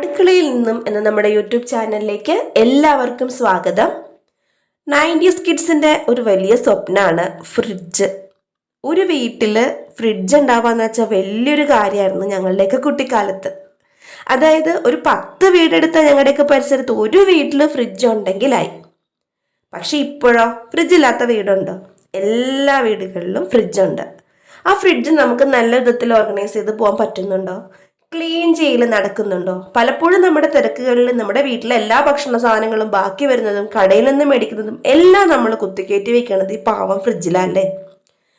അടുക്കളയിൽ നിന്നും എന്ന നമ്മുടെ യൂട്യൂബ് ചാനലിലേക്ക് എല്ലാവർക്കും സ്വാഗതം. 90s കിഡ്സിൻ്റെ ഒരു വലിയ സ്വപ്നമാണ് ഫ്രിഡ്ജ്. ഒരു വീട്ടിൽ ഫ്രിഡ്ജ് ഉണ്ടാവാന്ന് വെച്ചാൽ വലിയൊരു കാര്യമായിരുന്നു ഞങ്ങളുടെയൊക്കെ കുട്ടിക്കാലത്ത്. അതായത് ഒരു 10 വീടെടുത്ത ഞങ്ങളുടെയൊക്കെ പരിസരത്ത് ഒരു വീട്ടിൽ ഫ്രിഡ്ജ് ഉണ്ടെങ്കിലായി. പക്ഷെ ഇപ്പോഴോ ഫ്രിഡ്ജില്ലാത്ത വീടുണ്ടോ? എല്ലാ വീടുകളിലും ഫ്രിഡ്ജുണ്ട്. ആ ഫ്രിഡ്ജ് നമുക്ക് നല്ല വിധത്തിൽ ഓർഗനൈസ് ചെയ്ത് പോകാൻ പറ്റുന്നുണ്ടോ? ക്ലീൻ ചെയ്യൽ നടക്കുന്നുണ്ടോ? പലപ്പോഴും നമ്മുടെ തിരക്കുകളിൽ നമ്മുടെ വീട്ടിലെ എല്ലാ ഭക്ഷണ സാധനങ്ങളും ബാക്കി വരുന്നതും കടയിൽ നിന്ന് മേടിക്കുന്നതും എല്ലാം നമ്മൾ കുത്തിക്കയറ്റി വെക്കണത് ഈ പാവം ഫ്രിഡ്ജിലല്ലേ.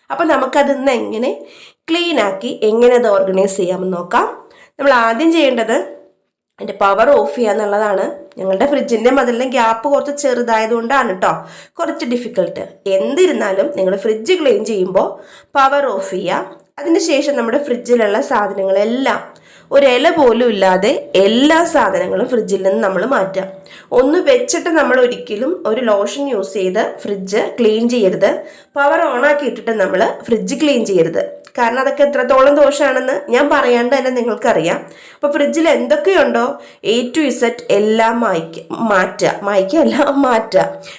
അപ്പം നമുക്കതിന്ന് എങ്ങനെ ക്ലീൻ ആക്കി എങ്ങനെ അത് ഓർഗനൈസ് ചെയ്യാമെന്ന് നോക്കാം. നമ്മൾ ആദ്യം ചെയ്യേണ്ടത് അതിൻ്റെ പവർ ഓഫ് ചെയ്യുക എന്നുള്ളതാണ്. ഞങ്ങളുടെ ഫ്രിഡ്ജിൻ്റെ മതിലിൻ്റെ ഗ്യാപ്പ് കുറച്ച് ചെറുതായതുകൊണ്ടാണ് കേട്ടോ കുറച്ച് ഡിഫിക്കൽട്ട്. എന്നിരുന്നാലും നിങ്ങൾ ഫ്രിഡ്ജ് ക്ലീൻ ചെയ്യുമ്പോൾ പവർ ഓഫ് ചെയ്യുക. അതിനുശേഷം നമ്മുടെ ഫ്രിഡ്ജിലുള്ള സാധനങ്ങളെല്ലാം ഒരു ഇല പോലും ഇല്ലാതെ എല്ലാ സാധനങ്ങളും ഫ്രിഡ്ജിൽ നിന്ന് നമ്മൾ മാറ്റാം. ഒന്ന് വെച്ചിട്ട് നമ്മൾ ഒരിക്കലും ഒരു ലോഷൻ യൂസ് ചെയ്ത് ഫ്രിഡ്ജ് ക്ലീൻ ചെയ്യരുത്. പവർ ഓൺ ആക്കി ഇട്ടിട്ട് നമ്മൾ ഫ്രിഡ്ജ് ക്ലീൻ ചെയ്യരുത്. കാരണം അതൊക്കെ എത്രത്തോളം ദോഷമാണെന്ന് ഞാൻ പറയാണ്ട് തന്നെ നിങ്ങൾക്കറിയാം. അപ്പോൾ ഫ്രിഡ്ജിൽ എന്തൊക്കെയുണ്ടോ A to Z എല്ലാം മാറ്റുക.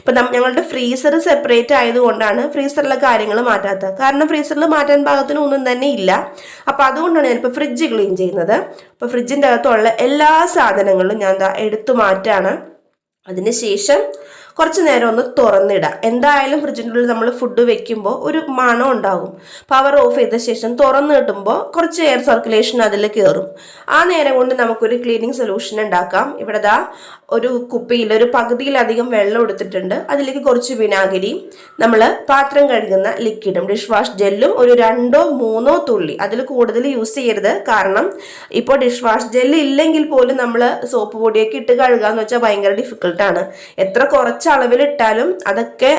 ഇപ്പം ഞങ്ങളുടെ ഫ്രീസർ സെപ്പറേറ്റ് ആയതുകൊണ്ടാണ് ഫ്രീസറിലെ കാര്യങ്ങൾ മാറ്റാത്തത്. കാരണം ഫ്രീസറിൽ മാറ്റാൻ പാകത്തിന് ഒന്നും തന്നെ ഇല്ല. അപ്പോൾ അതുകൊണ്ടാണ് ഞാനിപ്പോൾ ഫ്രിഡ്ജ് ക്ലീൻ ചെയ്യുന്നത്. അപ്പോൾ ഫ്രിഡ്ജിൻ്റെ അകത്തുള്ള എല്ലാ സാധനങ്ങളും ഞാൻ എടുത്തു മാറ്റാണ്. അതിനുശേഷം കുറച്ച് നേരം ഒന്ന് തുറന്നിടുക. എന്തായാലും ഫ്രിഡ്ജിൻ്റെ ഉള്ളിൽ നമ്മൾ ഫുഡ് വെക്കുമ്പോൾ ഒരു മണം ഉണ്ടാകും. പവർ ഓഫ് ചെയ്ത ശേഷം തുറന്ന് കിട്ടുമ്പോൾ കുറച്ച് എയർ സർക്കുലേഷൻ അതിൽ കയറും. ആ നേരം കൊണ്ട് നമുക്കൊരു ക്ലീനിങ് സൊല്യൂഷൻ ഉണ്ടാക്കാം. ഇവിടെ ഒരു കുപ്പിയിൽ ഒരു പകുതിയിലധികം വെള്ളം എടുത്തിട്ടുണ്ട്. അതിലേക്ക് കുറച്ച് വിനാഗിരി, നമ്മൾ പാത്രം കഴുകുന്ന ലിക്വിഡും ഡിഷ് വാഷ് ജെല്ലും ഒരു 2-3 തുള്ളി, അതിൽ കൂടുതൽ യൂസ് ചെയ്യരുത്. കാരണം ഇപ്പോൾ ഡിഷ് വാഷ് ജെല്ല് ഇല്ലെങ്കിൽ പോലും നമ്മൾ സോപ്പ് പൊടിയൊക്കെ ഇട്ട് കഴുകാന്ന് വെച്ചാൽ ഭയങ്കര ഡിഫിക്കൽട്ടാണ്. എത്ര കുറച്ച് അളവിലിട്ടാലും അതൊക്കെ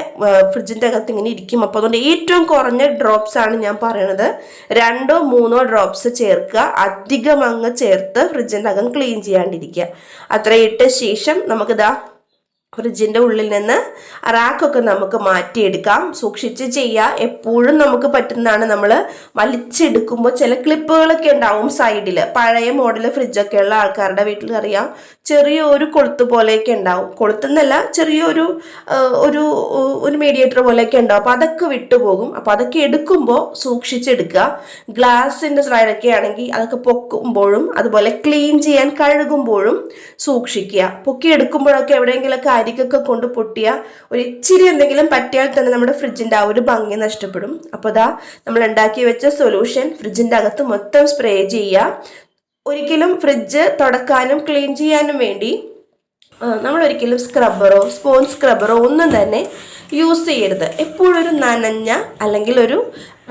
ഫ്രിഡ്ജിൻ്റെ അകത്ത് ഇങ്ങനെ ഇരിക്കും. അപ്പോൾ അതുകൊണ്ട് ഏറ്റവും കുറഞ്ഞ ഡ്രോപ്സ് ആണ് ഞാൻ പറയണത്. 2-3 ഡ്രോപ്സ് ചേർക്കുക. അധികം അങ്ങ് ചേർത്ത് ഫ്രിഡ്ജിൻ്റെ അകം ക്ലീൻ ചെയ്യാണ്ടിരിക്കുക. അത്ര ഇട്ട ശേഷം നമുക്കിതാ ഫ്രിഡ്ജിൻ്റെ ഉള്ളിൽ നിന്ന് റാക്കൊക്കെ നമുക്ക് മാറ്റിയെടുക്കാം. സൂക്ഷിച്ച് ചെയ്യുക. എപ്പോഴും നമുക്ക് പറ്റുന്നതാണ്. നമ്മൾ വലിച്ചെടുക്കുമ്പോൾ ചില ക്ലിപ്പുകളൊക്കെ ഉണ്ടാവും സൈഡിൽ. പഴയ മോഡൽ ഫ്രിഡ്ജൊക്കെ ഉള്ള ആൾക്കാരുടെ വീട്ടിൽ അറിയാം, ചെറിയൊരു കൊളുത്ത് പോലെയൊക്കെ ഉണ്ടാവും. കൊളുത്തുന്നല്ല, ചെറിയൊരു ഒരു മീഡിയേറ്റർ പോലെയൊക്കെ ഉണ്ടാവും. അപ്പോൾ അതൊക്കെ വിട്ടുപോകും. അപ്പോൾ അതൊക്കെ എടുക്കുമ്പോൾ സൂക്ഷിച്ചെടുക്കുക. ഗ്ലാസിൻ്റെ സ്ലൈഡൊക്കെ ആണെങ്കിൽ അതൊക്കെ പൊക്കുമ്പോഴും അതുപോലെ ക്ലീൻ ചെയ്യാൻ കഴുകുമ്പോഴും സൂക്ഷിക്കുക. പൊക്കി എടുക്കുമ്പോഴൊക്കെ എവിടെയെങ്കിലുമൊക്കെ അരികൊക്കെ കൊണ്ട് പൊട്ടിയ ഒരു ഇച്ചിരി എന്തെങ്കിലും പറ്റിയാൽ തന്നെ നമ്മുടെ ഫ്രിഡ്ജിൻ്റെ ആ ഒരു ഭംഗി നഷ്ടപ്പെടും. അപ്പോൾ നമ്മൾ ഉണ്ടാക്കി വെച്ച സൊല്യൂഷൻ ഫ്രിഡ്ജിൻ്റെ അകത്ത് മൊത്തം സ്പ്രേ ചെയ്യുക. ഒരിക്കലും ഫ്രിഡ്ജ് തുടക്കാനും ക്ലീൻ ചെയ്യാനും വേണ്ടി നമ്മൾ ഒരിക്കലും സ്ക്രബ്ബറോ സ്പോഞ്ച് സ്ക്രബ്ബറോ ഒന്നും തന്നെ യൂസ് ചെയ്യരുത്. എപ്പോഴും ഒരു നനഞ്ഞ അല്ലെങ്കിൽ ഒരു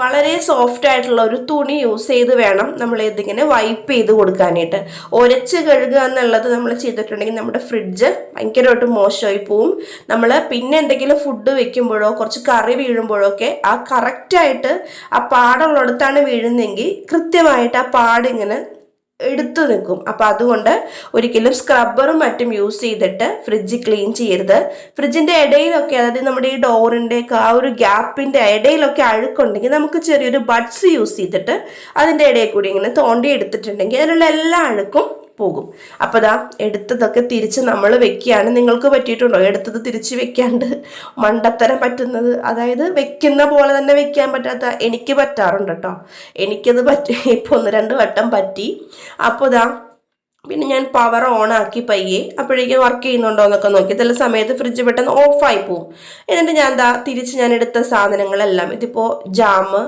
വളരെ സോഫ്റ്റ് ആയിട്ടുള്ള ഒരു തുണി യൂസ് ചെയ്ത് വേണം നമ്മൾ ഇതിങ്ങനെ വൈപ്പ് ചെയ്ത് കൊടുക്കാനായിട്ട്. ഒരച്ച് കഴുകുക എന്നുള്ളത് നമ്മൾ ചെയ്തിട്ടുണ്ടെങ്കിൽ നമ്മുടെ ഫ്രിഡ്ജ് ഭയങ്കരമായിട്ട് മോശമായി പോവും. നമ്മൾ പിന്നെ എന്തെങ്കിലും ഫുഡ് വെക്കുമ്പോഴോ കുറച്ച് കറി വീഴുമ്പോഴോ ഒക്കെ ആ കറക്റ്റായിട്ട് ആ പാടുള്ളിടത്താണ് വീഴുന്നതെങ്കിൽ കൃത്യമായിട്ട് ആ പാടിങ്ങനെ എടുത്തു നിൽക്കും. അപ്പോൾ അതുകൊണ്ട് ഒരിക്കലും സ്ക്രബ്ബറും മറ്റും യൂസ് ചെയ്തിട്ട് ഫ്രിഡ്ജ് ക്ലീൻ ചെയ്യരുത്. ഫ്രിഡ്ജിൻ്റെ ഇടയിലൊക്കെ, അതായത് നമ്മുടെ ഈ ഡോറിൻ്റെ ആ ഒരു ഗ്യാപ്പിൻ്റെ ഇടയിലൊക്കെ അഴുക്കുണ്ടെങ്കിൽ നമുക്ക് ചെറിയൊരു ബഡ്സ് യൂസ് ചെയ്തിട്ട് അതിൻ്റെ ഇടയിൽ കൂടി ഇങ്ങനെ തോണ്ടി എടുത്തിട്ടുണ്ടെങ്കിൽ അതിലുള്ള എല്ലാ അഴുക്കും പോകും. അപ്പോൾ എടുത്തതൊക്കെ തിരിച്ച് നമ്മൾ വെക്കുകയാണ്. നിങ്ങൾക്ക് പറ്റിയിട്ടുണ്ടോ എടുത്തത് തിരിച്ച് വെക്കാണ്ട് മണ്ടത്തരം പറ്റുന്നത്? അതായത് വെക്കുന്ന പോലെ തന്നെ വെക്കാൻ പറ്റാത്ത എനിക്ക് പറ്റാറുണ്ട് കേട്ടോ. എനിക്കത് ഇപ്പോൾ 1-2 വട്ടം പറ്റി. അപ്പോൾ പിന്നെ ഞാൻ പവർ ഓൺ ആക്കി പയ്യെ അപ്പോഴേക്കും വർക്ക് ചെയ്യുന്നുണ്ടോ എന്നൊക്കെ നോക്കി. ചില സമയത്ത് ഫ്രിഡ്ജ് പെട്ടെന്ന് ഓഫായി പോവും. എന്നിട്ട് ഞാൻ തിരിച്ച് ഞാൻ എടുത്ത സാധനങ്ങളെല്ലാം, ഇതിപ്പോൾ ജാമ്,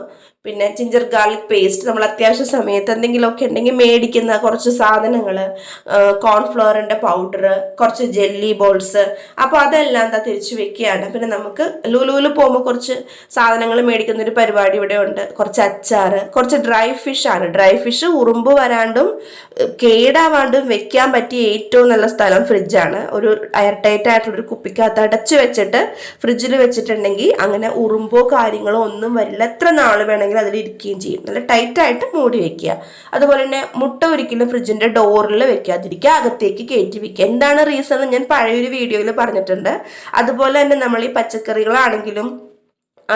പിന്നെ ജിഞ്ചർ ഗാർലിക് പേസ്റ്റ്, നമ്മൾ അത്യാവശ്യ സമയത്ത് എന്തെങ്കിലുമൊക്കെ ഉണ്ടെങ്കിൽ മേടിക്കുന്ന കുറച്ച് സാധനങ്ങൾ, കോൺഫ്ലവറിൻ്റെ പൗഡർ, കുറച്ച് ജെല്ലി ബോൾസ്, അപ്പോൾ അതെല്ലാം തിരിച്ച് വെക്കുകയാണ്. പിന്നെ നമുക്ക് ലുലുവിൽ പോകുമ്പോൾ കുറച്ച് സാധനങ്ങൾ മേടിക്കുന്ന ഒരു പരിപാടി ഇവിടെ ഉണ്ട്. കുറച്ച് അച്ചാർ, കുറച്ച് ഡ്രൈ ഫിഷാണ്. ഡ്രൈ ഫിഷ് ഉറുമ്പ് വരാണ്ടും കേടാവാണ്ടും വെക്കാൻ പറ്റിയ ഏറ്റവും നല്ല സ്ഥലം ഫ്രിഡ്ജാണ്. ഒരു എയർ ടൈറ്റ് ആയിട്ടുള്ളൊരു കുപ്പിക്കകത്ത് അടച്ച് വെച്ചിട്ട് ഫ്രിഡ്ജിൽ വെച്ചിട്ടുണ്ടെങ്കിൽ അങ്ങനെ ഉറുമ്പോ കാര്യങ്ങളോ ഒന്നും വരില്ല. എത്ര നാൾ വേണമെങ്കിലും അതിലിരിക്കുകയും ചെയ്യും. നല്ല ടൈറ്റായിട്ട് മൂടി വെക്കുക. അതുപോലെ തന്നെ മുട്ട ഒരിക്കലും ഫ്രിഡ്ജിൻ്റെ ഡോറിൽ വെക്കാതിരിക്കുക, അകത്തേക്ക് കയറ്റി വെക്കുക. എന്താണ് റീസൺ ഞാൻ പഴയൊരു വീഡിയോയിൽ പറഞ്ഞിട്ടുണ്ട്. അതുപോലെ തന്നെ നമ്മൾ ഈ പച്ചക്കറികളാണെങ്കിലും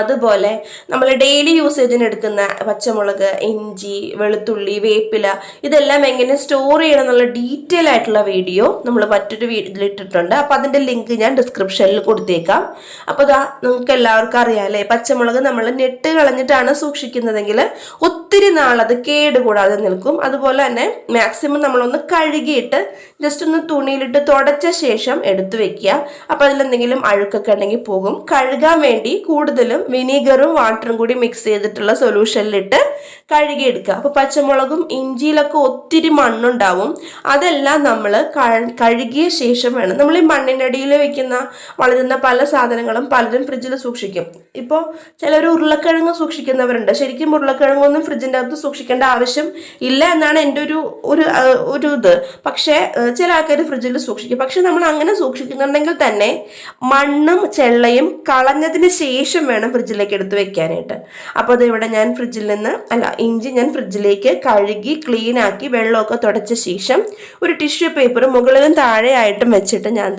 അതുപോലെ നമ്മൾ ഡെയിലി യൂസേജിന് എടുക്കുന്ന പച്ചമുളക്, ഇഞ്ചി, വെളുത്തുള്ളി, വേപ്പില ഇതെല്ലാം എങ്ങനെ സ്റ്റോർ ചെയ്യണം എന്നുള്ള ഡീറ്റെയിൽ ആയിട്ടുള്ള വീഡിയോ നമ്മൾ മറ്റൊരു വീഡിയോയിൽ ഇട്ടിട്ടുണ്ട്. അപ്പോൾ അതിൻ്റെ ലിങ്ക് ഞാൻ ഡിസ്ക്രിപ്ഷനിൽ കൊടുത്തേക്കാം. അപ്പോൾ ഇതാ നിങ്ങൾക്ക് എല്ലാവർക്കും അറിയാമല്ലേ, പച്ചമുളക് നമ്മൾ നെട്ട് കളഞ്ഞിട്ടാണ് സൂക്ഷിക്കുന്നതെങ്കിൽ ഒത്തിരി നാളത് കേടുകൂടാതെ നിൽക്കും. അതുപോലെ തന്നെ മാക്സിമം നമ്മളൊന്ന് കഴുകിയിട്ട് ജസ്റ്റ് ഒന്ന് തുണിയിലിട്ട് തുടച്ച ശേഷം എടുത്തു വെക്കുക. അപ്പോൾ അതിലെന്തെങ്കിലും അഴുക്കൊക്കെ ഉണ്ടെങ്കിൽ പോകും. കഴുകാൻ വേണ്ടി കൂടുതലും വിനീഗറും വാട്ടറും കൂടി മിക്സ് ചെയ്തിട്ടുള്ള സൊല്യൂഷനിലിട്ട് കഴുകിയെടുക്കുക. അപ്പോൾ പച്ചമുളകും ഇഞ്ചിയിലൊക്കെ ഒത്തിരി മണ്ണുണ്ടാവും. അതെല്ലാം നമ്മൾ കഴുകിയ ശേഷം വേണം. നമ്മൾ ഈ മണ്ണിൻ്റെ അടിയിൽ വെക്കുന്ന വളരുന്ന പല സാധനങ്ങളും പലരും ഫ്രിഡ്ജിൽ സൂക്ഷിക്കും. ഇപ്പോൾ ചിലർ ഉരുളക്കിഴങ്ങ് സൂക്ഷിക്കുന്നവരുണ്ട്. ശരിക്കും ഉരുളക്കിഴങ്ങൊന്നും ഫ്രിഡ്ജിൻ്റെ അകത്ത് സൂക്ഷിക്കേണ്ട ആവശ്യം ഇല്ല എന്നാണ് എൻ്റെ ഒരു ഇത്. പക്ഷേ ചില ആൾക്കാർ ഫ്രിഡ്ജിൽ സൂക്ഷിക്കും. പക്ഷെ നമ്മൾ അങ്ങനെ സൂക്ഷിക്കുന്നുണ്ടെങ്കിൽ തന്നെ മണ്ണും ചെള്ളയും കളഞ്ഞതിന് ശേഷം വേണം ഫ്രിഡ്ജിലേക്ക് എടുത്ത് വെക്കാനായിട്ട്. അപ്പോൾ അത് ഇവിടെ ഞാൻ ഇഞ്ചി ഞാൻ ഫ്രിഡ്ജിലേക്ക് കഴുകി ക്ലീൻ ആക്കി വെള്ളമൊക്കെ തുടച്ച ശേഷം ഒരു ടിഷ്യൂ പേപ്പർ മുകളിലും താഴെയായിട്ടും വെച്ചിട്ട് ഞാൻ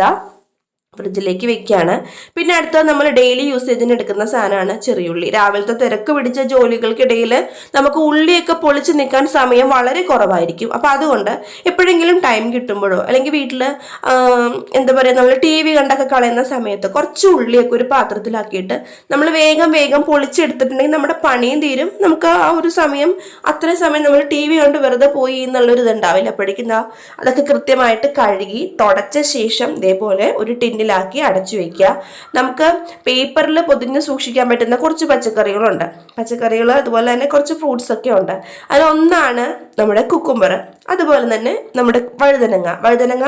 ഫ്രിഡ്ജിലേക്ക് വെക്കുകയാണ്. പിന്നെ അടുത്തത് നമ്മൾ ഡെയിലി യൂസേജിന് എടുക്കുന്ന സാധനമാണ് ചെറിയുള്ളി. രാവിലത്തെ തിരക്ക് പിടിച്ച ജോലികൾക്കിടയിൽ നമുക്ക് ഉള്ളിയൊക്കെ പൊളിച്ച് നിൽക്കാൻ സമയം വളരെ കുറവായിരിക്കും. അപ്പോൾ അതുകൊണ്ട് എപ്പോഴെങ്കിലും ടൈം കിട്ടുമ്പോഴോ അല്ലെങ്കിൽ വീട്ടിൽ എന്താ പറയുക, നമ്മൾ TV കണ്ടൊക്കെ കളയുന്ന സമയത്ത് കുറച്ച് ഉള്ളിയൊക്കെ ഒരു പാത്രത്തിലാക്കിയിട്ട് നമ്മൾ വേഗം പൊളിച്ചെടുത്തിട്ടുണ്ടെങ്കിൽ നമ്മുടെ പണിയും തീരും. നമുക്ക് ആ ഒരു സമയം, അത്രയും സമയം നമ്മൾ TV കണ്ട് വെറുതെ പോയി എന്നുള്ളൊരു ഇതുണ്ടാവില്ല. അപ്പോഴേക്കും അതൊക്കെ കൃത്യമായിട്ട് കഴുകി തുടച്ച ശേഷം ഇതേപോലെ ഒരു ടിന്നിലാക്കി അടച്ചു വെക്കുക. നമുക്ക് പേപ്പറിൽ പൊതിഞ്ഞ് സൂക്ഷിക്കാൻ പറ്റുന്ന കുറച്ച് പച്ചക്കറികളുണ്ട്. അതുപോലെ തന്നെ കുറച്ച് ഫ്രൂട്ട്സ് ഒക്കെ ഉണ്ട്. അതിലൊന്നാണ് നമ്മുടെ കുക്കുംബർ. അതുപോലെ തന്നെ നമ്മുടെ വഴുതനങ്ങ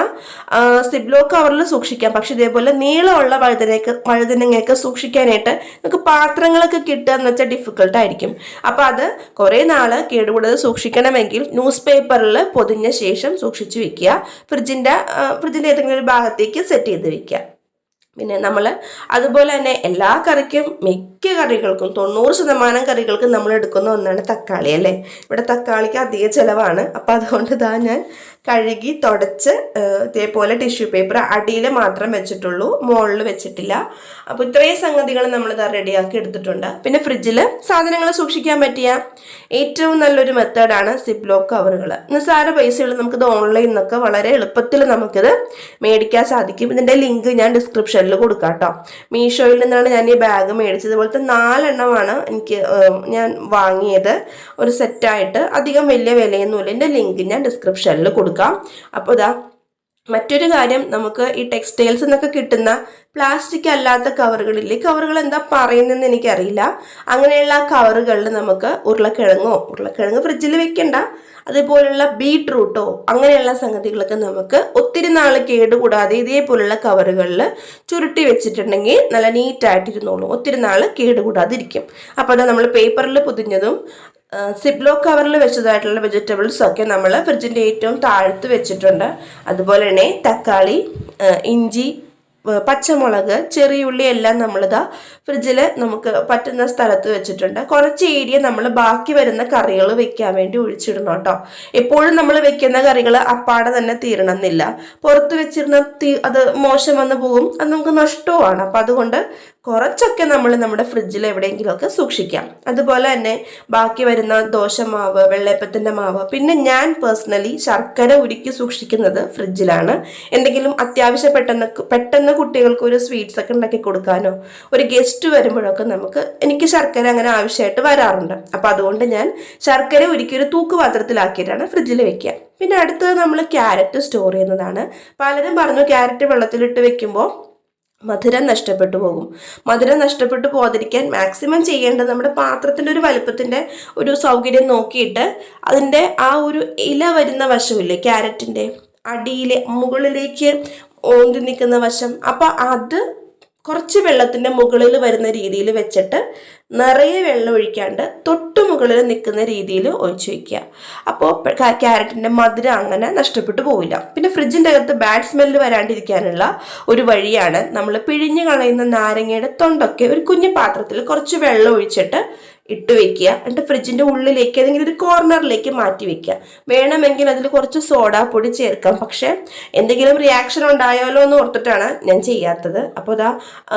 സിബ്ലോ കവറിൽ സൂക്ഷിക്കാം. പക്ഷെ ഇതേപോലെ നീളമുള്ള വഴുതനങ്ങയൊക്കെ സൂക്ഷിക്കാനായിട്ട് നമുക്ക് പാത്രങ്ങളൊക്കെ കിട്ടുക എന്ന് വെച്ചാൽ ഡിഫിക്കൽട്ടായിരിക്കും. അപ്പോൾ അത് കുറേ നാൾ കേടുകൂടാതെ സൂക്ഷിക്കണമെങ്കിൽ ന്യൂസ് പേപ്പറിൽ പൊതിഞ്ഞ ശേഷം സൂക്ഷിച്ചു വെക്കുക. ഫ്രിഡ്ജിൻ്റെ ഏതെങ്കിലും ഒരു ഭാഗത്തേക്ക് സെറ്റ് ചെയ്ത് വെക്കുക. പിന്നെ നമ്മൾ അതുപോലെ തന്നെ എല്ലാ കറിക്കും, മിക്ക കറികൾക്കും 90% കറികൾക്കും നമ്മൾ എടുക്കുന്ന ഒന്നാണ് തക്കാളി അല്ലേ. ഇവിടെ തക്കാളിക്ക് അധിക ചിലവാണ്. അപ്പം അതുകൊണ്ട് ഞാൻ കഴുകി തുടച്ച് ഇതേപോലെ ടിഷ്യൂ പേപ്പർ അടിയിൽ മാത്രം വെച്ചിട്ടുള്ളൂ, മുകളിൽ വെച്ചിട്ടില്ല. അപ്പോൾ ഇത്രയും സംഗതികൾ നമ്മളിത് റെഡിയാക്കി എടുത്തിട്ടുണ്ട്. പിന്നെ ഫ്രിഡ്ജിൽ സാധനങ്ങൾ സൂക്ഷിക്കാൻ പറ്റിയ ഏറ്റവും നല്ലൊരു മെത്തേഡാണ് സിബ്ലോ കവറുകൾ. നിസ്സാര പൈസകൾ നമുക്കിത് ഓൺലൈനിൽ നിന്നൊക്കെ വളരെ എളുപ്പത്തിൽ നമുക്കിത് മേടിക്കാൻ സാധിക്കും. ഇതിൻ്റെ ലിങ്ക് ഞാൻ ഡിസ്ക്രിപ്ഷനിൽ കൊടുക്കാം കേട്ടോ. മീഷോയിൽ നിന്നാണ് ഞാൻ ഈ ബാഗ് മേടിച്ചത്. ഇതുപോലത്തെ 4 എണ്ണമാണ് ഞാൻ വാങ്ങിയത് ഒരു സെറ്റായിട്ട്. അധികം വലിയ വിലയൊന്നുമില്ല. എൻ്റെ ലിങ്ക് ഞാൻ ഡിസ്ക്രിപ്ഷനിൽ കൊടുക്കാം. അപ്പോൾ മറ്റൊരു കാര്യം, നമുക്ക് ഈ ടെക്സ്റ്റൈൽസ് എന്നൊക്കെ കിട്ടുന്ന പ്ലാസ്റ്റിക് അല്ലാത്ത കവറുകൾ എന്താ പറയുന്നതെന്ന് എനിക്കറിയില്ല. അങ്ങനെയുള്ള കവറുകളിൽ നമുക്ക് ഉരുളക്കിഴങ്ങ് ഫ്രിഡ്ജിൽ വെക്കണ്ട, അതേപോലുള്ള ബീട്രൂട്ടോ അങ്ങനെയുള്ള സംഗതികളൊക്കെ നമുക്ക് ഒത്തിരി നാൾ കേടുകൂടാതെ ഇതേപോലുള്ള കവറുകളിൽ ചുരുട്ടി വെച്ചിട്ടുണ്ടെങ്കിൽ നല്ല നീറ്റായിട്ടിരുന്നോളും, ഒത്തിരി നാൾ കേടുകൂടാതിരിക്കും. അപ്പോൾ നമ്മൾ പേപ്പറിൽ പൊതിഞ്ഞതും സിബ്ലോ കവറിൽ വെച്ചതായിട്ടുള്ള വെജിറ്റബിൾസ് ഒക്കെ നമ്മൾ ഫ്രിഡ്ജിൻ്റെ ഏറ്റവും താഴത്ത് വെച്ചിട്ടുണ്ട്. അതുപോലെ തന്നെ തക്കാളി, ഇഞ്ചി, പച്ചമുളക്, ചെറിയുള്ളി എല്ലാം നമ്മളിതാ ഫ്രിഡ്ജിൽ നമുക്ക് പറ്റുന്ന സ്ഥലത്ത് വെച്ചിട്ടുണ്ട്. കുറച്ച് ഏരിയ നമ്മൾ ബാക്കി വരുന്ന കറികൾ വെക്കാൻ വേണ്ടി ഒഴിച്ചിടണം കേട്ടോ. എപ്പോഴും നമ്മൾ വെക്കുന്ന കറികൾ അപ്പാടെ തന്നെ തീരണമെന്നില്ല. പുറത്ത് വെച്ചിരുന്ന അത് മോശം വന്ന് പോകും, അത് നമുക്ക് നഷ്ടവുമാണ്. അപ്പം അതുകൊണ്ട് കുറച്ചൊക്കെ നമ്മൾ നമ്മുടെ ഫ്രിഡ്ജിൽ എവിടെയെങ്കിലുമൊക്കെ സൂക്ഷിക്കാം. അതുപോലെ തന്നെ ബാക്കി വരുന്ന ദോശമാവ്, വെള്ളയപ്പത്തിൻ്റെ മാവ്, പിന്നെ ഞാൻ പേഴ്സണലി ശർക്കര ഉരുക്കി സൂക്ഷിക്കുന്നത് ഫ്രിഡ്ജിലാണ്. എന്തെങ്കിലും അത്യാവശ്യം പെട്ടെന്ന് കുട്ടികൾക്ക് ഒരു സ്വീറ്റ്സ് ഒക്കെ ഉണ്ടാക്കി കൊടുക്കാനോ ഒരു ഗസ്റ്റ് വരുമ്പോഴൊക്കെ എനിക്ക് ശർക്കര അങ്ങനെ ആവശ്യമായിട്ട് വരാറുണ്ട്. അപ്പം അതുകൊണ്ട് ഞാൻ ശർക്കര ഉരുക്കി ഒരു തൂക്കുപാത്രത്തിലാക്കിയിട്ടാണ് ഫ്രിഡ്ജിൽ വെക്കുക. പിന്നെ അടുത്തത് നമ്മൾ ക്യാരറ്റ് സ്റ്റോർ ചെയ്യുന്നതാണ്. പലരും പറഞ്ഞു ക്യാരറ്റ് വെള്ളത്തിലിട്ട് വെക്കുമ്പോൾ മധുരം നഷ്ടപ്പെട്ടു പോകും. മധുരം നഷ്ടപ്പെട്ടു പോകാതിരിക്കാൻ മാക്സിമം ചെയ്യേണ്ടത് നമ്മുടെ പാത്രത്തിൻ്റെ ഒരു വലുപ്പത്തിൻ്റെ ഒരു സൗകര്യം നോക്കിയിട്ട് അതിൻ്റെ ആ ഒരു ഇല വരുന്ന വശമില്ലേ, ക്യാരറ്റിൻ്റെ അടിയിലെ മുകളിലേക്ക് ഓന്തി നിൽക്കുന്ന വശം, അപ്പം അത് കുറച്ച് വെള്ളത്തിൻ്റെ മുകളിൽ വരുന്ന രീതിയിൽ വെച്ചിട്ട് നിറയെ വെള്ളം ഒഴിക്കാണ്ട് തൊട്ട് മുകളിൽ നിൽക്കുന്ന രീതിയിൽ ഒഴിച്ചു വയ്ക്കുക. അപ്പോൾ ക്യാരറ്റിൻ്റെ മധുരം അങ്ങനെ നഷ്ടപ്പെട്ടു പോവില്ല. പിന്നെ ഫ്രിഡ്ജിൻ്റെ അകത്ത് ബാഡ് സ്മെല്ല് വരാണ്ടിരിക്കാനുള്ള ഒരു വഴിയാണ് നമ്മൾ പിഴിഞ്ഞ് കളയുന്ന നാരങ്ങയുടെ തൊണ്ടൊക്കെ ഒരു കുഞ്ഞു പാത്രത്തിൽ കുറച്ച് വെള്ളം ഒഴിച്ചിട്ട് ഇട്ട് വെക്കുക. എന്നിട്ട് ഫ്രിഡ്ജിന്റെ ഉള്ളിലേക്ക് ഏതെങ്കിലും ഒരു കോർണറിലേക്ക് മാറ്റി വെക്കുക. വേണമെങ്കിൽ അതിൽ കുറച്ച് സോഡാപ്പൊടി ചേർക്കാം. പക്ഷെ എന്തെങ്കിലും റിയാക്ഷൻ ഉണ്ടായാലോ എന്ന് ഓർത്തിട്ടാണ് ഞാൻ ചെയ്യാത്തത്. അപ്പോൾ ഇതാ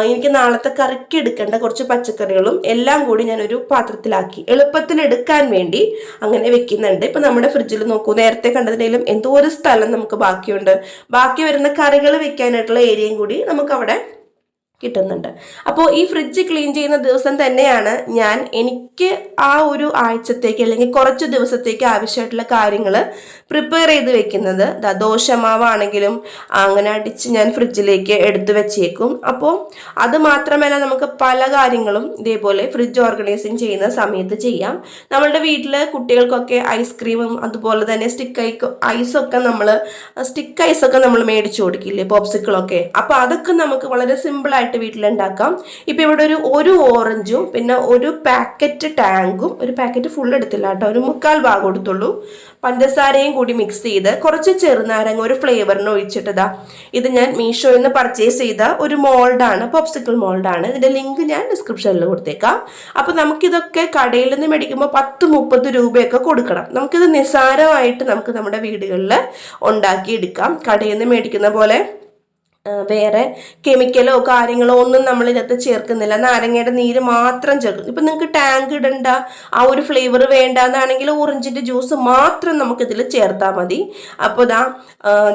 എനിക്ക് നാളത്തെ കറിക്ക് എടുക്കേണ്ട കുറച്ച് പച്ചക്കറികളും എല്ലാം കൂടി ഞാനൊരു പാത്രത്തിലാക്കി എളുപ്പത്തിൽ എടുക്കാൻ വേണ്ടി അങ്ങനെ വെക്കുന്നുണ്ട്. ഇപ്പൊ നമ്മുടെ ഫ്രിഡ്ജിൽ നോക്കൂ, നേരത്തെ കണ്ടതിനേലും എന്തോ ഒരു സ്ഥലം നമുക്ക് ബാക്കിയുണ്ട്. ബാക്കി വരുന്ന കറികൾ വെക്കാനായിട്ടുള്ള ഏരിയയും കൂടി നമുക്ക് അവിടെ കിട്ടുന്നുണ്ട്. അപ്പോൾ ഈ ഫ്രിഡ്ജ് ക്ലീൻ ചെയ്യുന്ന ദിവസം തന്നെയാണ് ഞാൻ എനിക്ക് ആ ഒരു ആഴ്ചത്തേക്ക് അല്ലെങ്കിൽ കുറച്ച് ദിവസത്തേക്ക് ആവശ്യമായിട്ടുള്ള കാര്യങ്ങൾ പ്രിപ്പയർ ചെയ്ത് വെക്കുന്നത്. ദോശമാവാണെങ്കിലും അങ്ങനെ അടിച്ച് ഞാൻ ഫ്രിഡ്ജിലേക്ക് എടുത്തു വെച്ചേക്കും. അപ്പോൾ അത് മാത്രമല്ല, നമുക്ക് പല കാര്യങ്ങളും ഇതേപോലെ ഫ്രിഡ്ജ് ഓർഗനൈസിങ് ചെയ്യുന്ന സമയത്ത് ചെയ്യാം. നമ്മളുടെ വീട്ടിൽ കുട്ടികൾക്കൊക്കെ ഐസ്ക്രീമും അതുപോലെ തന്നെ സ്റ്റിക്ക് ഐസൊക്കെ നമ്മൾ മേടിച്ചു കൊടുക്കില്ലേ, പോപ്സിക്കിളൊക്കെ. അപ്പോൾ അതൊക്കെ നമുക്ക് വളരെ സിമ്പിളായിട്ട് വീട്ടിലുണ്ടാക്കാം. ഇപ്പൊ ഇവിടെ ഒരു ഓറഞ്ചും പിന്നെ ഒരു പാക്കറ്റ് ടാങ്കും, ഒരു പാക്കറ്റ് ഫുൾ എടുത്തില്ല കേട്ടോ, ഒരു 3/4 ഭാഗം എടുത്തുള്ളൂ, പഞ്ചസാരയും കൂടി മിക്സ് ചെയ്ത് കുറച്ച് ചെറുനാരങ്ങ ഒരു ഫ്ലേവറിന് ഒഴിച്ചിട്ടതാ. ഇത് ഞാൻ മീഷോയിൽ നിന്ന് പർച്ചേസ് ചെയ്ത ഒരു മോൾഡാണ്, പോപ്സിക്കിൾ മോൾഡാണ്. ഇതിന്റെ ലിങ്ക് ഞാൻ ഡിസ്ക്രിപ്ഷനിൽ കൊടുത്തേക്കാം. അപ്പൊ നമുക്കിതൊക്കെ കടയിൽ നിന്ന് മേടിക്കുമ്പോൾ 10-30 രൂപയൊക്കെ കൊടുക്കണം. നമുക്കിത് നിസ്സാരമായിട്ട് നമുക്ക് നമ്മുടെ വീടുകളിൽ ഉണ്ടാക്കിയെടുക്കാം. കടയിൽ നിന്ന് മേടിക്കുന്ന പോലെ വേറെ കെമിക്കലോ കാര്യങ്ങളോ ഒന്നും നമ്മൾ ഇതിനകത്ത് ചേർക്കുന്നില്ല. നാരങ്ങയുടെ നീര് മാത്രം ചേർക്കും. ഇപ്പൊ നിങ്ങൾക്ക് ടാങ്ക് ഇടണ്ട, ആ ഒരു ഫ്ലേവർ വേണ്ട എന്നാണെങ്കിൽ ഓറഞ്ചിന്റെ ജ്യൂസ് മാത്രം നമുക്കിതിൽ ചേർത്താൽ മതി. അപ്പോൾ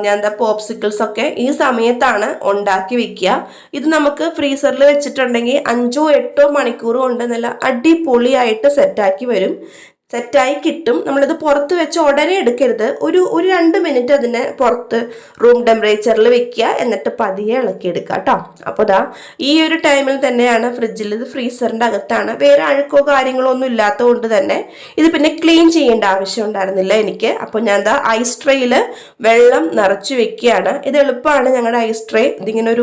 ഞാൻ പോപ്സിക്കിൾസ് ഒക്കെ ഈ സമയത്താണ് ഉണ്ടാക്കി വെക്കുക. ഇത് നമുക്ക് ഫ്രീസറിൽ വെച്ചിട്ടുണ്ടെങ്കിൽ 5-8 മണിക്കൂർ കൊണ്ട് നല്ല അടിപൊളിയായിട്ട് സെറ്റാക്കി വരും, സെറ്റായി കിട്ടും. നമ്മളിത് പുറത്ത് വെച്ച് ഉടനെ എടുക്കരുത്. ഒരു 2 മിനിറ്റ് അതിനെ പുറത്ത് റൂം ടെമ്പറേച്ചറിൽ വെക്കുക, എന്നിട്ട് പതിയെ ഇളക്കിയെടുക്കുക കേട്ടോ. അപ്പോൾ ഈ ഒരു ടൈമിൽ തന്നെയാണ് ഫ്രിഡ്ജിൽ, ഇത് ഫ്രീസറിൻ്റെ അകത്താണ്, വേറെ അഴുക്കോ കാര്യങ്ങളോ ഒന്നും ഇല്ലാത്തത് കൊണ്ട് തന്നെ ഇത് പിന്നെ ക്ലീൻ ചെയ്യേണ്ട ആവശ്യം ഉണ്ടായിരുന്നില്ല എനിക്ക്. അപ്പോൾ ഞാൻ ഐസ് ട്രേയിൽ വെള്ളം നിറച്ച് വെക്കുകയാണ്. ഇത് എളുപ്പമാണ്. ഞങ്ങളുടെ ഐസ് ട്രേ ഇതിങ്ങനെ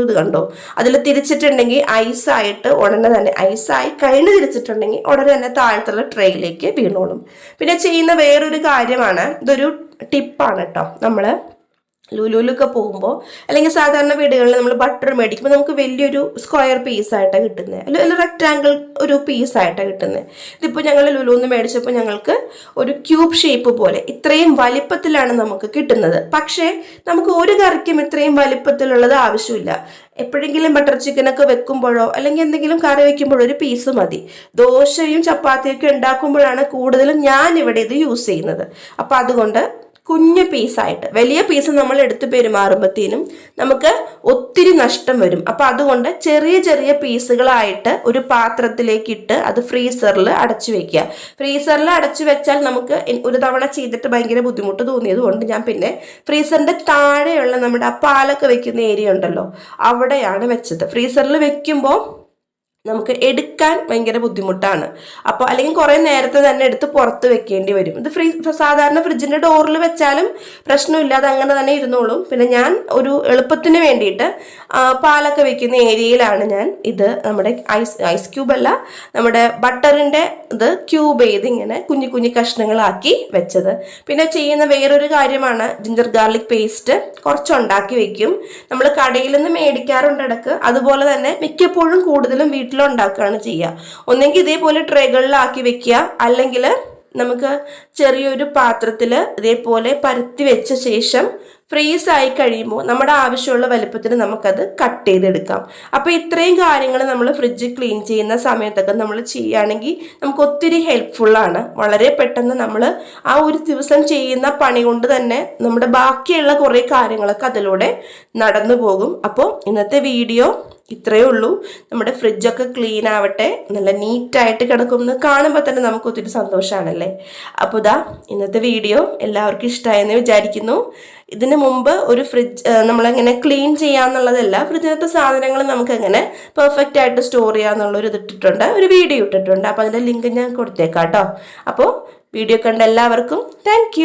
ഇത് കണ്ടോ, അതിൽ തിരിച്ചിട്ടുണ്ടെങ്കിൽ ഐസായിട്ട് ഉടനെ തന്നെ, ഐസായി കഴിഞ്ഞ് തിരിച്ചിട്ടുണ്ടെങ്കിൽ ഉടനെ തന്നെ താഴത്തുള്ള ട്രേയിലേക്ക് വീണോളും. പിന്നെ ചെയ്യുന്ന വേറൊരു കാര്യമാണ്, ഇതൊരു ടിപ്പാണ് കേട്ടോ. നമ്മൾ ലുലുലൊക്കെ പോകുമ്പോൾ അല്ലെങ്കിൽ സാധാരണ വീടുകളിൽ നമ്മൾ ബട്ടർ മേടിക്കുമ്പോൾ നമുക്ക് വലിയൊരു സ്ക്വയർ പീസായിട്ടാണ് കിട്ടുന്നത്, അല്ലെങ്കിൽ റെക്റ്റാങ്കിൾ ഒരു പീസായിട്ടാണ് കിട്ടുന്നത്. ഇതിപ്പോൾ ഞങ്ങൾ ലുലുന്ന് മേടിച്ചപ്പോൾ ഞങ്ങൾക്ക് ഒരു ക്യൂബ് ഷേപ്പ് പോലെ ഇത്രയും വലിപ്പത്തിലാണ് നമുക്ക് കിട്ടുന്നത്. പക്ഷേ നമുക്ക് ഒരു കറിക്കും ഇത്രയും വലിപ്പത്തിലുള്ളത് ആവശ്യമില്ല. എപ്പോഴെങ്കിലും ബട്ടർ ചിക്കനൊക്കെ വെക്കുമ്പോഴോ അല്ലെങ്കിൽ എന്തെങ്കിലും കറി വെക്കുമ്പോഴോ ഒരു പീസ് മതി. ദോശയും ചപ്പാത്തിയൊക്കെ ഉണ്ടാക്കുമ്പോഴാണ് കൂടുതലും ഞാൻ ഇവിടെ ഇത് യൂസ് ചെയ്യുന്നത്. അപ്പം അതുകൊണ്ട് കുഞ്ഞു പീസായിട്ട്, വലിയ പീസ് നമ്മൾ എടുത്ത് പെരുമാറുമ്പോഴത്തേനും നമുക്ക് ഒത്തിരി നഷ്ടം വരും. അപ്പം അതുകൊണ്ട് ചെറിയ ചെറിയ പീസുകളായിട്ട് ഒരു പാത്രത്തിലേക്ക് ഇട്ട് അത് ഫ്രീസറിൽ അടച്ചു വെക്കുക. ഫ്രീസറിൽ അടച്ചു വെച്ചാൽ നമുക്ക് ഒരു തവണ ചെയ്തിട്ട് ഭയങ്കര ബുദ്ധിമുട്ട് തോന്നിയത് കൊണ്ട് ഞാൻ പിന്നെ ഫ്രീസറിന്റെ താഴെയുള്ള നമ്മുടെ ആ പാലൊക്കെ വെക്കുന്ന ഏരിയ ഉണ്ടല്ലോ, അവിടെയാണ് വെച്ചത്. ഫ്രീസറിൽ വെക്കുമ്പോൾ നമുക്ക് എടുക്കാൻ ഭയങ്കര ബുദ്ധിമുട്ടാണ്. അപ്പോൾ അല്ലെങ്കിൽ കുറേ നേരത്തെ തന്നെ എടുത്ത് പുറത്ത് വെക്കേണ്ടി വരും. ഇത് സാധാരണ ഫ്രിഡ്ജിന്റെ ഡോറിൽ വെച്ചാലും പ്രശ്നമില്ലാതെ അങ്ങനെ തന്നെ ഇരുന്നോളും. പിന്നെ ഞാൻ ഒരു എളുപ്പത്തിന് വേണ്ടിയിട്ട് പാലൊക്കെ വെക്കുന്ന ഏരിയയിലാണ് ഞാൻ ഇത് നമ്മുടെ ഐസ് ക്യൂബ് അല്ല, നമ്മുടെ ബട്ടറിന്റെ ഇത് ക്യൂബ് ചെയ്ത് ഇങ്ങനെ കുഞ്ഞു കുഞ്ഞു കഷ്ണങ്ങളാക്കി വെച്ചത്. പിന്നെ ചെയ്യുന്ന വേറൊരു കാര്യമാണ് ജിഞ്ചർ ഗാർലിക് പേസ്റ്റ് കുറച്ചുണ്ടാക്കി വെക്കും. നമ്മൾ കടയിൽ നിന്ന് മേടിക്കാറുണ്ട് ഇടക്ക്. അതുപോലെ തന്നെ മിക്കപ്പോഴും കൂടുതലും ഉണ്ടാക്കുകയാണ് ചെയ്യുക. ഒന്നെങ്കിൽ ഇതേപോലെ ട്രേകളിലാക്കി വെക്കുക, അല്ലെങ്കിൽ നമുക്ക് ചെറിയൊരു പാത്രത്തിൽ ഇതേപോലെ പരത്തി വെച്ച ശേഷം ഫ്രീസ് ആയി കഴിയുമ്പോൾ നമ്മുടെ ആവശ്യമുള്ള വലുപ്പത്തിന് നമുക്കത് കട്ട് ചെയ്തെടുക്കാം. അപ്പോൾ ഇത്രയും കാര്യങ്ങൾ നമ്മൾ ഫ്രിഡ്ജ് ക്ലീൻ ചെയ്യുന്ന സമയത്തൊക്കെ നമ്മൾ ചെയ്യുകയാണെങ്കിൽ നമുക്ക് ഒത്തിരി ഹെൽപ്ഫുള്ളാണ്. വളരെ പെട്ടെന്ന് നമ്മൾ ആ ഒരു ദിവസം ചെയ്യുന്ന പണി കൊണ്ട് തന്നെ നമ്മുടെ ബാക്കിയുള്ള കുറേ കാര്യങ്ങളൊക്കെ അതിലൂടെ നടന്നു പോകും. അപ്പോൾ ഇന്നത്തെ വീഡിയോ ഇത്രയേ ഉള്ളൂ. നമ്മുടെ ഫ്രിഡ്ജൊക്കെ ക്ലീൻ ആവട്ടെ, നല്ല നീറ്റായിട്ട് കിടക്കുമെന്ന് കാണുമ്പോൾ തന്നെ നമുക്ക് ഒത്തിരി സന്തോഷമാണല്ലേ. അപ്പോൾ ഇന്നത്തെ വീഡിയോ എല്ലാവർക്കും ഇഷ്ടമായെന്ന് വിചാരിക്കുന്നു. ഇതിന് മുമ്പ് ഒരു ഫ്രിഡ്ജ് നമ്മളെങ്ങനെ ക്ലീൻ ചെയ്യാന്നുള്ളതല്ല, ഫ്രിഡ്ജിനകത്തെ സാധനങ്ങൾ നമുക്ക് എങ്ങനെ പെർഫെക്റ്റ് ആയിട്ട് സ്റ്റോർ ചെയ്യാന്നുള്ളൊരു ഇതിട്ടിട്ടുണ്ട്, ഒരു വീഡിയോ ഇട്ടിട്ടുണ്ട്. അപ്പോൾ അതിൻ്റെ ലിങ്ക് ഞാൻ കൊടുത്തേക്കാം കേട്ടോ. അപ്പോൾ വീഡിയോ കണ്ട എല്ലാവർക്കും താങ്ക്